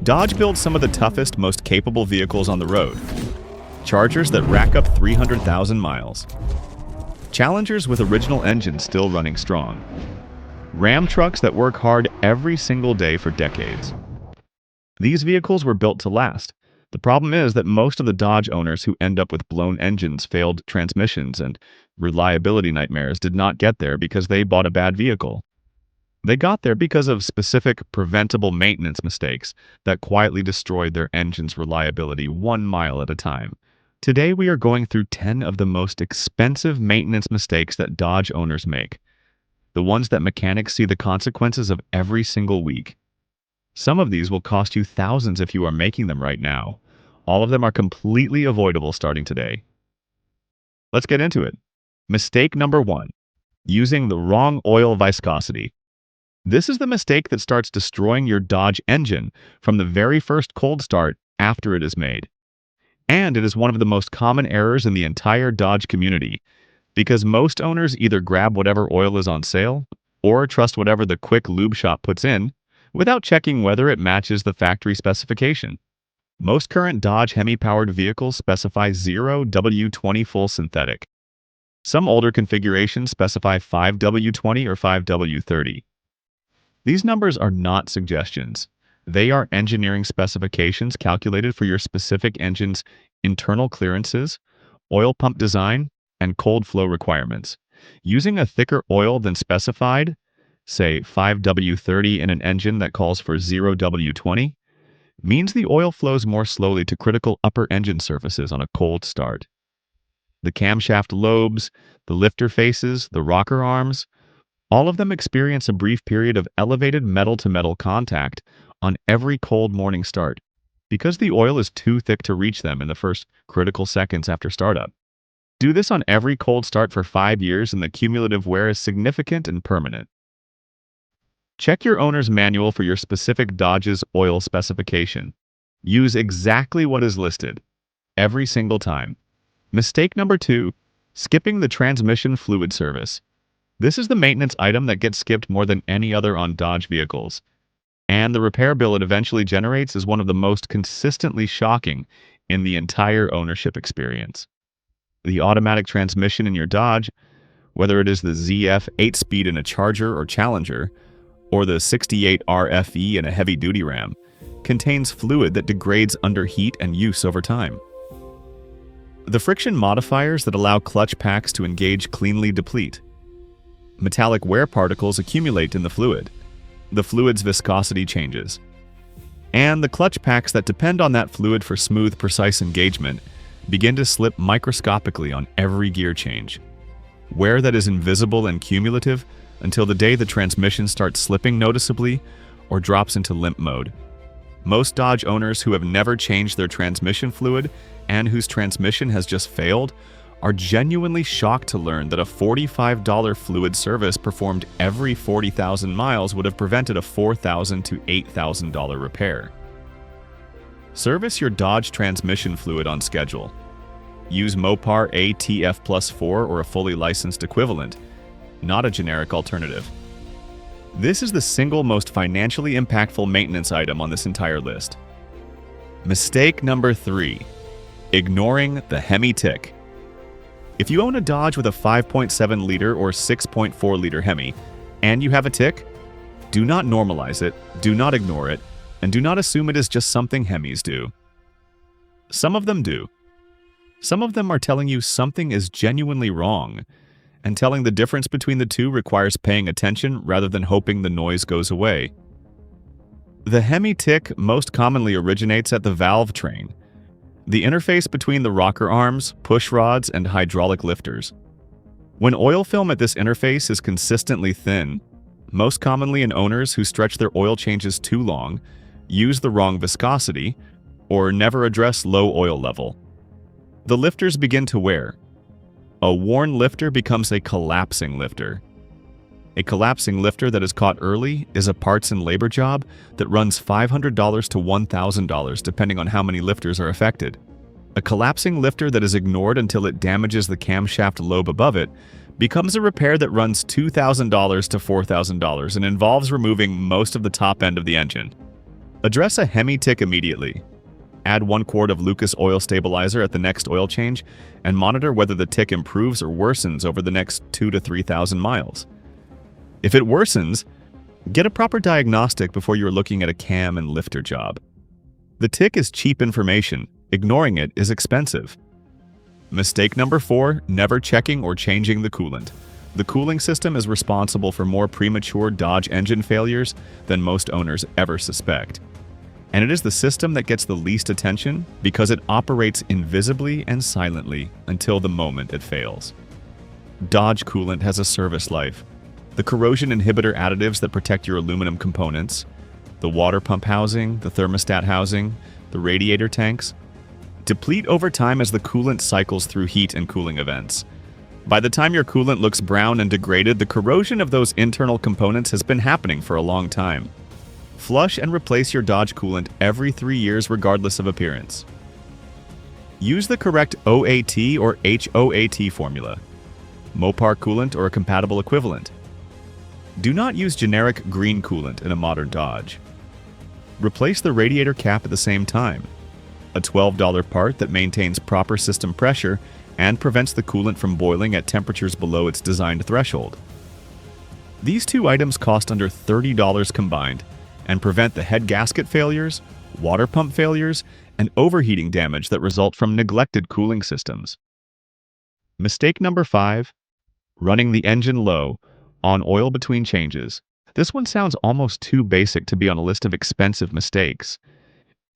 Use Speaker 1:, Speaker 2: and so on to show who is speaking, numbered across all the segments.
Speaker 1: Dodge builds some of the toughest, most capable vehicles on the road. Chargers that rack up 300,000 miles. Challengers with original engines still running strong. Ram trucks that work hard every single day for decades. These vehicles were built to last. The problem is that most of the Dodge owners who end up with blown engines, failed transmissions, and reliability nightmares did not get there because they bought a bad vehicle. They got there because of specific preventable maintenance mistakes that quietly destroyed their engine's reliability 1 mile at a time. Today we are going through 10 of the most expensive maintenance mistakes that Dodge owners make. The ones that mechanics see the consequences of every single week. Some of these will cost you thousands if you are making them right now. All of them are completely avoidable starting today. Let's get into it. Mistake number 1. Using the wrong oil viscosity. This is the mistake that starts destroying your Dodge engine from the very first cold start after it is made. And it is one of the most common errors in the entire Dodge community, because most owners either grab whatever oil is on sale or trust whatever the quick lube shop puts in without checking whether it matches the factory specification. Most current Dodge Hemi-powered vehicles specify 0W20 full synthetic. Some older configurations specify 5W20 or 5W30. These numbers are not suggestions. They are engineering specifications calculated for your specific engine's internal clearances, oil pump design, and cold flow requirements. Using a thicker oil than specified, say 5W30 in an engine that calls for 0W20, means the oil flows more slowly to critical upper engine surfaces on a cold start. The camshaft lobes, the lifter faces, the rocker arms, all of them experience a brief period of elevated metal-to-metal contact on every cold morning start, because the oil is too thick to reach them in the first critical seconds after startup. Do this on every cold start for 5 years and the cumulative wear is significant and permanent. Check your owner's manual for your specific Dodge's oil specification. Use exactly what is listed, every single time. Mistake number 2, skipping the transmission fluid service. This is the maintenance item that gets skipped more than any other on Dodge vehicles, and the repair bill it eventually generates is one of the most consistently shocking in the entire ownership experience. The automatic transmission in your Dodge, whether it is the ZF 8-speed in a Charger or Challenger, or the 68 RFE in a heavy-duty Ram, contains fluid that degrades under heat and use over time. The friction modifiers that allow clutch packs to engage cleanly deplete. Metallic wear particles accumulate in the fluid. The fluid's viscosity changes. And the clutch packs that depend on that fluid for smooth, precise engagement begin to slip microscopically on every gear change. Wear that is invisible and cumulative until the day the transmission starts slipping noticeably or drops into limp mode. Most Dodge owners who have never changed their transmission fluid and whose transmission has just failed are genuinely shocked to learn that a $45 fluid service performed every 40,000 miles would have prevented a $4,000 to $8,000 repair. Service your Dodge transmission fluid on schedule. Use Mopar ATF Plus 4 or a fully licensed equivalent, not a generic alternative. This is the single most financially impactful maintenance item on this entire list. Mistake number 3. Ignoring the Hemi tick. If you own a Dodge with a 5.7-liter or 6.4-liter Hemi, and you have a tick, do not normalize it, do not ignore it, and do not assume it is just something Hemis do. Some of them do. Some of them are telling you something is genuinely wrong, and telling the difference between the two requires paying attention rather than hoping the noise goes away. The Hemi tick most commonly originates at the valve train, the interface between the rocker arms, push rods, and hydraulic lifters. When oil film at this interface is consistently thin, most commonly in owners who stretch their oil changes too long, use the wrong viscosity, or never address low oil level, the lifters begin to wear. A worn lifter becomes a collapsing lifter. A collapsing lifter that is caught early is a parts and labor job that runs $500 to $1,000 depending on how many lifters are affected. A collapsing lifter that is ignored until it damages the camshaft lobe above it becomes a repair that runs $2,000 to $4,000 and involves removing most of the top end of the engine. Address a Hemi tick immediately. Add 1 quart of Lucas oil stabilizer at the next oil change and monitor whether the tick improves or worsens over the next 2,000 to 3,000 miles. If it worsens, get a proper diagnostic before you're looking at a cam and lifter job. The tick is cheap information. Ignoring it is expensive. Mistake number 4, never checking or changing the coolant. The cooling system is responsible for more premature Dodge engine failures than most owners ever suspect. And it is the system that gets the least attention because it operates invisibly and silently until the moment it fails. Dodge coolant has a service life. The corrosion inhibitor additives that protect your aluminum components, the water pump housing, the thermostat housing, the radiator tanks, deplete over time as the coolant cycles through heat and cooling events. By the time your coolant looks brown and degraded, the corrosion of those internal components has been happening for a long time. Flush and replace your Dodge coolant every 3 years regardless of appearance. Use the correct OAT or HOAT formula, Mopar coolant or a compatible equivalent. Do not use generic green coolant in a modern Dodge. Replace the radiator cap at the same time, a $12 part that maintains proper system pressure and prevents the coolant from boiling at temperatures below its designed threshold. These 2 items cost under $30 combined and prevent the head gasket failures, water pump failures, and overheating damage that result from neglected cooling systems. Mistake number 5, running the engine low on oil between changes. This one sounds almost too basic to be on a list of expensive mistakes.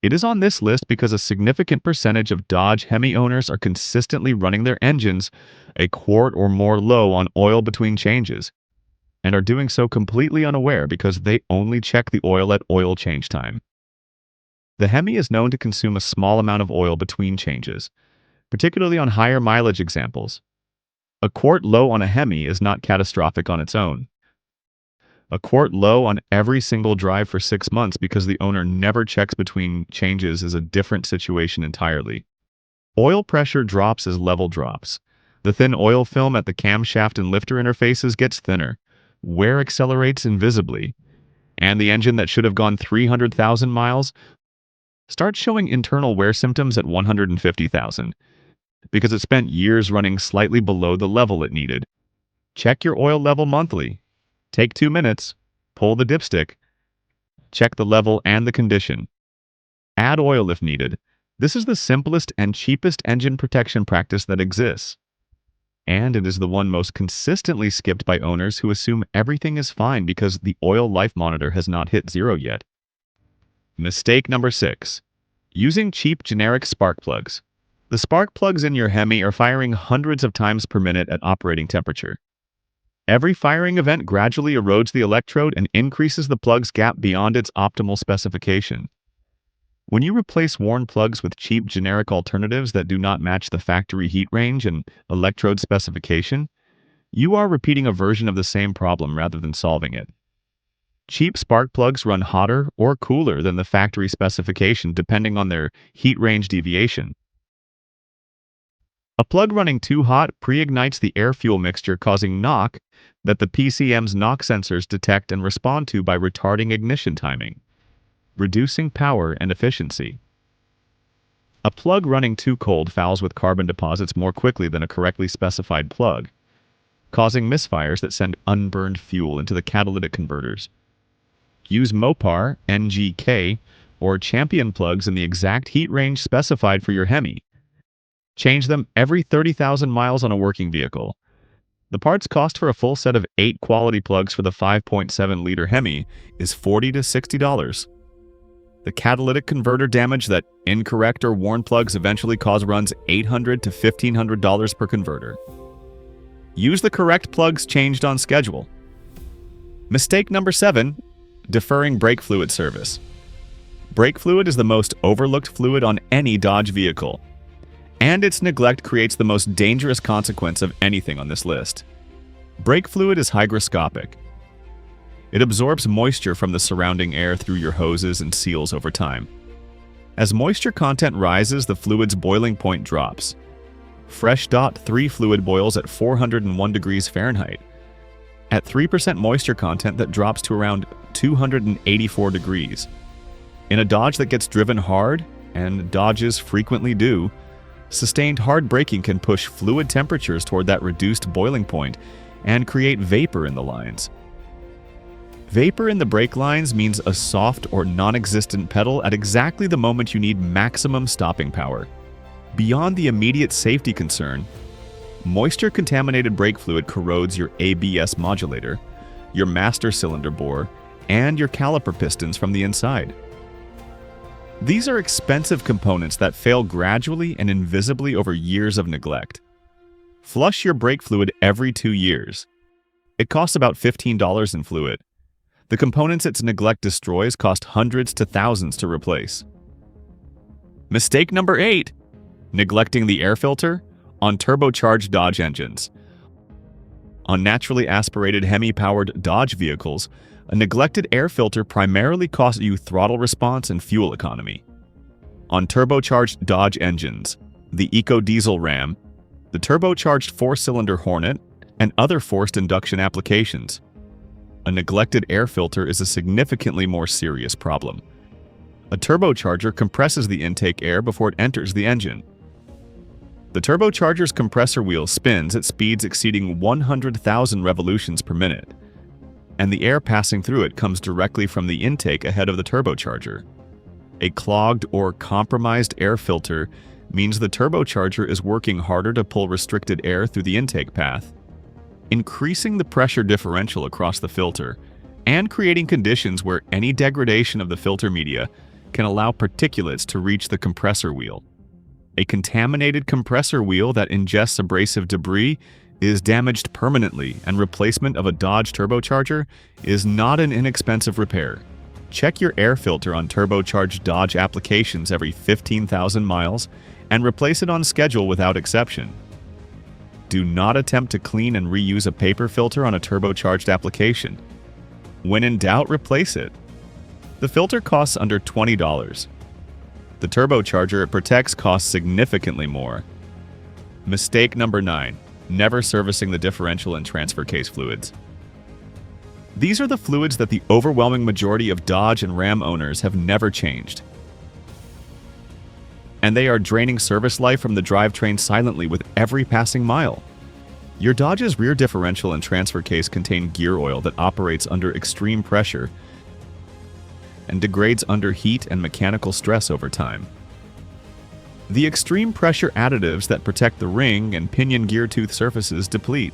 Speaker 1: It is on this list because a significant percentage of Dodge Hemi owners are consistently running their engines a quart or more low on oil between changes, and are doing so completely unaware because they only check the oil at oil change time. The Hemi is known to consume a small amount of oil between changes, particularly on higher mileage examples. A quart low on a Hemi is not catastrophic on its own. A quart low on every single drive for 6 months because the owner never checks between changes is a different situation entirely. Oil pressure drops as level drops. The thin oil film at the camshaft and lifter interfaces gets thinner. Wear accelerates invisibly. And the engine that should have gone 300,000 miles starts showing internal wear symptoms at 150,000 because it spent years running slightly below the level it needed. Check your oil level monthly. Take 2 minutes, pull the dipstick, check the level and the condition. Add oil if needed. This is the simplest and cheapest engine protection practice that exists. And it is the one most consistently skipped by owners who assume everything is fine because the oil life monitor has not hit 0 yet. Mistake number 6. Using cheap generic spark plugs. The spark plugs in your Hemi are firing hundreds of times per minute at operating temperature. Every firing event gradually erodes the electrode and increases the plug's gap beyond its optimal specification. When you replace worn plugs with cheap generic alternatives that do not match the factory heat range and electrode specification, you are repeating a version of the same problem rather than solving it. Cheap spark plugs run hotter or cooler than the factory specification depending on their heat range deviation. A plug running too hot pre-ignites the air-fuel mixture, causing knock that the PCM's knock sensors detect and respond to by retarding ignition timing, reducing power and efficiency. A plug running too cold fouls with carbon deposits more quickly than a correctly specified plug, causing misfires that send unburned fuel into the catalytic converters. Use Mopar, NGK, or Champion plugs in the exact heat range specified for your Hemi. Change them every 30,000 miles on a working vehicle. The parts cost for a full set of 8 quality plugs for the 5.7-liter Hemi is $40 to $60. The catalytic converter damage that incorrect or worn plugs eventually cause runs $800 to $1,500 per converter. Use the correct plugs changed on schedule. Mistake number 7, deferring brake fluid service. Brake fluid is the most overlooked fluid on any Dodge vehicle, and its neglect creates the most dangerous consequence of anything on this list. Brake fluid is hygroscopic. It absorbs moisture from the surrounding air through your hoses and seals over time. As moisture content rises, the fluid's boiling point drops. Fresh DOT3 fluid boils at 401 degrees Fahrenheit. At 3% moisture content, that drops to around 284 degrees. In a Dodge that gets driven hard, and Dodges frequently do, sustained hard braking can push fluid temperatures toward that reduced boiling point and create vapor in the lines. Vapor in the brake lines means a soft or non-existent pedal at exactly the moment you need maximum stopping power. Beyond the immediate safety concern, moisture-contaminated brake fluid corrodes your ABS modulator, your master cylinder bore, and your caliper pistons from the inside. These are expensive components that fail gradually and invisibly over years of neglect. Flush your brake fluid every 2 years. It costs about $15 in fluid. The components its neglect destroys cost hundreds to thousands to replace. Mistake number 8. Neglecting the air filter on turbocharged Dodge engines. On naturally aspirated Hemi-powered Dodge vehicles, a neglected air filter primarily costs you throttle response and fuel economy. On turbocharged Dodge engines, the EcoDiesel Ram, the turbocharged 4-cylinder Hornet, and other forced induction applications, a neglected air filter is a significantly more serious problem. A turbocharger compresses the intake air before it enters the engine. The turbocharger's compressor wheel spins at speeds exceeding 100,000 revolutions per minute, and the air passing through it comes directly from the intake ahead of the turbocharger. A clogged or compromised air filter means the turbocharger is working harder to pull restricted air through the intake path, increasing the pressure differential across the filter, and creating conditions where any degradation of the filter media can allow particulates to reach the compressor wheel. A contaminated compressor wheel that ingests abrasive debris is damaged permanently, and replacement of a Dodge turbocharger is not an inexpensive repair. Check your air filter on turbocharged Dodge applications every 15,000 miles and replace it on schedule without exception. Do not attempt to clean and reuse a paper filter on a turbocharged application. When in doubt, replace it. The filter costs under $20. The turbocharger it protects costs significantly more. Mistake number 9. Never servicing the differential and transfer case fluids. These are the fluids that the overwhelming majority of Dodge and Ram owners have never changed. And they are draining service life from the drivetrain silently with every passing mile. Your Dodge's rear differential and transfer case contain gear oil that operates under extreme pressure and degrades under heat and mechanical stress over time. The extreme pressure additives that protect the ring and pinion gear tooth surfaces deplete.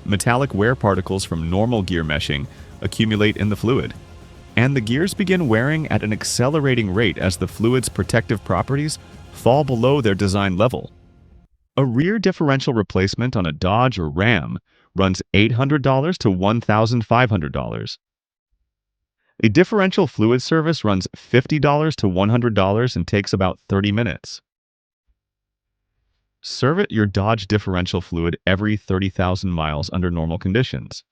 Speaker 1: Metallic wear particles from normal gear meshing accumulate in the fluid, and the gears begin wearing at an accelerating rate as the fluid's protective properties fall below their design level. A rear differential replacement on a Dodge or Ram runs $800 to $1,500. A differential fluid service runs $50 to $100 and takes about 30 minutes. Service your Dodge differential fluid every 30,000 miles under normal conditions.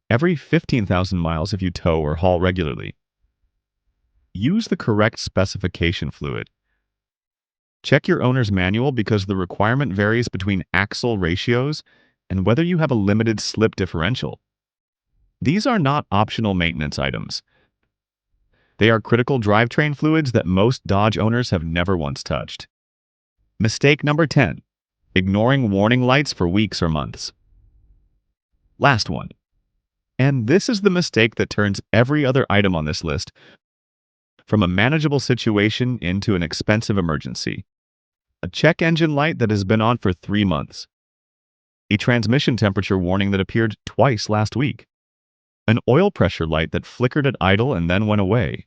Speaker 1: Every 15,000 miles if you tow or haul regularly. Use the correct specification fluid. Check your owner's manual because the requirement varies between axle ratios and whether you have a limited slip differential. These are not optional maintenance items. They are critical drivetrain fluids that most Dodge owners have never once touched. Mistake number 10. Ignoring warning lights for weeks or months. Last one. And this is the mistake that turns every other item on this list from a manageable situation into an expensive emergency. A check engine light that has been on for 3 months. A transmission temperature warning that appeared twice last week. An oil pressure light that flickered at idle and then went away.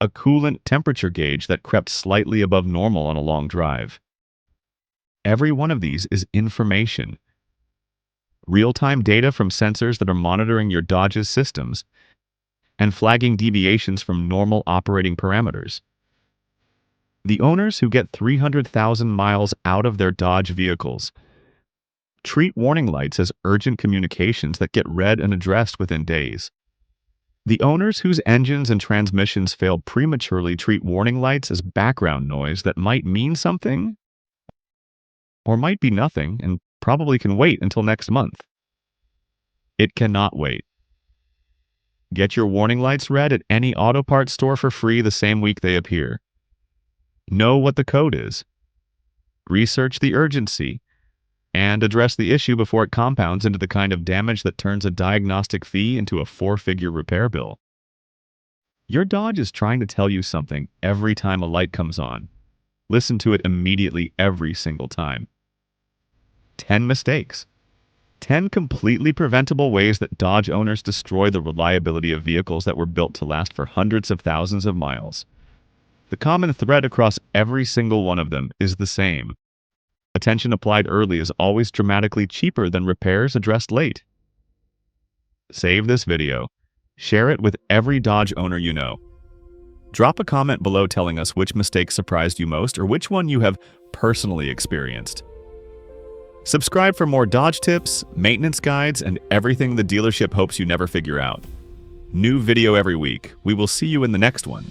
Speaker 1: A coolant temperature gauge that crept slightly above normal on a long drive. Every one of these is information. Real-time data from sensors that are monitoring your Dodge's systems and flagging deviations from normal operating parameters. The owners who get 300,000 miles out of their Dodge vehicles treat warning lights as urgent communications that get read and addressed within days. The owners whose engines and transmissions fail prematurely treat warning lights as background noise that might mean something or might be nothing and probably can wait until next month. It cannot wait. Get your warning lights read at any auto parts store for free the same week they appear. Know what the code is. Research the urgency. And address the issue before it compounds into the kind of damage that turns a diagnostic fee into a four-figure repair bill. Your Dodge is trying to tell you something every time a light comes on. Listen to it immediately every single time. 10 mistakes. 10 completely preventable ways that Dodge owners destroy the reliability of vehicles that were built to last for hundreds of thousands of miles. The common thread across every single one of them is the same. Attention applied early is always dramatically cheaper than repairs addressed late. Save this video. Share it with every Dodge owner you know. Drop a comment below telling us which mistake surprised you most or which one you have personally experienced. Subscribe for more Dodge tips, maintenance guides, and everything the dealership hopes you never figure out. New video every week. We will see you in the next one.